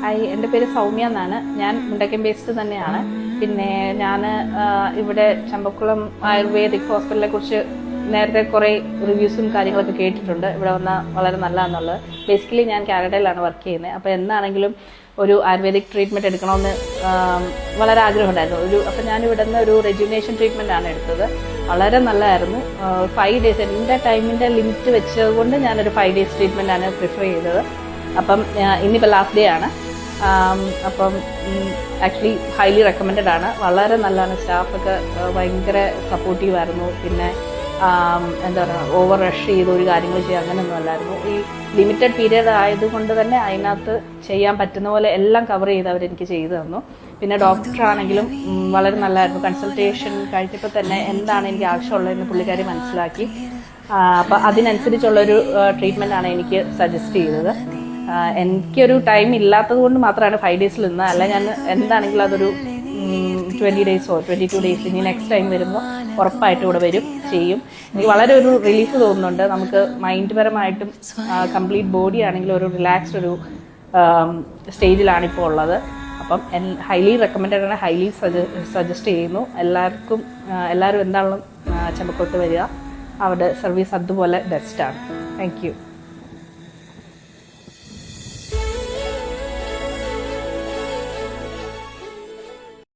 Hi, എൻ്റെ പേര് സൗമ്യ എന്നാണ്. ഞാൻ മുണ്ടക്കയം ബേസ്ഡ് തന്നെയാണ്. പിന്നെ ഞാൻ ഇവിടെ ചമ്പക്കുളം ആയുർവേദിക് ഹോസ്പിറ്റലിനെ കുറിച്ച് നേരത്തെ കുറേ റിവ്യൂസും കാര്യങ്ങളൊക്കെ കേട്ടിട്ടുണ്ട്. ഇവിടെ വന്നാൽ വളരെ നല്ലതാണെന്നുള്ളത്. ബേസിക്കലി ഞാൻ കാനഡയിലാണ് വർക്ക് ചെയ്യുന്നത്. അപ്പോൾ എന്നാണെങ്കിലും ഒരു ആയുർവേദിക് ട്രീറ്റ്മെൻറ്റ് എടുക്കണമെന്ന് വളരെ ആഗ്രഹമുണ്ടായിരുന്നു. അപ്പോൾ ഞാൻ ഇവിടെ നിന്ന് ഒരു റെജുവിനേഷൻ ട്രീറ്റ്മെൻറ്റാണ് എടുത്തത്. വളരെ നല്ലതായിരുന്നു. 5 days എൻ്റെ ടൈമിൻ്റെ ലിമിറ്റ് വെച്ചതുകൊണ്ട് ഞാനൊരു 5 days ട്രീറ്റ്മെൻറ്റാണ് പ്രിഫർ ചെയ്തത്. അപ്പം ഇന്നിപ്പോൾ ലാസ്റ്റ് ഡേ ആണ്. അപ്പം ആക്ച്വലി ഹൈലി റെക്കമെൻഡഡ് ആണ്. വളരെ നല്ലതാണ്. സ്റ്റാഫൊക്കെ ഭയങ്കര സപ്പോർട്ടീവായിരുന്നു. പിന്നെ എന്താ പറയുക, ഓവർ റഷ് ചെയ്ത് ഒരു കാര്യങ്ങൾ ചെയ്യുക അങ്ങനെയൊന്നും അല്ലായിരുന്നു. ഈ ലിമിറ്റഡ് പീരീഡ് ആയതുകൊണ്ട് തന്നെ അതിനകത്ത് ചെയ്യാൻ പറ്റുന്ന പോലെ എല്ലാം കവർ ചെയ്ത് അവരെനിക്ക് ചെയ്തു തന്നു. പിന്നെ ഡോക്ടറാണെങ്കിലും വളരെ നല്ലതായിരുന്നു. കൺസൾട്ടേഷൻ കഴിഞ്ഞപ്പോൾ തന്നെ എന്താണ് എനിക്ക് ആവശ്യമുള്ളതെന്ന് പുള്ളിക്കാരി മനസ്സിലാക്കി. അപ്പോൾ അതിനനുസരിച്ചുള്ളൊരു ട്രീറ്റ്മെൻറ്റാണ് എനിക്ക് സജസ്റ്റ് ചെയ്തത്. എനിക്കൊരു ടൈം ഇല്ലാത്തത് കൊണ്ട് മാത്രമാണ് 5 days നിന്നത്. അല്ല ഞാൻ എന്താണെങ്കിലും അതൊരു 20 days 22 days ഇനി നെക്സ്റ്റ് ടൈം വരുമ്പോൾ ഉറപ്പായിട്ടും ഇവിടെ വരും, ചെയ്യും. എനിക്ക് വളരെ ഒരു റിലീഫ് തോന്നുന്നുണ്ട്. നമുക്ക് മൈൻഡ് പരമായിട്ടും കംപ്ലീറ്റ് ബോഡി ആണെങ്കിലും ഒരു റിലാക്സ്ഡ് ഒരു സ്റ്റേജിലാണ് ഇപ്പോൾ ഉള്ളത്. അപ്പം ഹൈലി റെക്കമെൻഡഡ് ആണ്, ഹൈലി സജസ്റ്റ് ചെയ്യുന്നു. എല്ലാവരും എന്താണെങ്കിലും ചമ്പക്കോട്ട് വരിക. അവിടെ സർവീസ് അതുപോലെ ബെസ്റ്റാണ്. Thank you.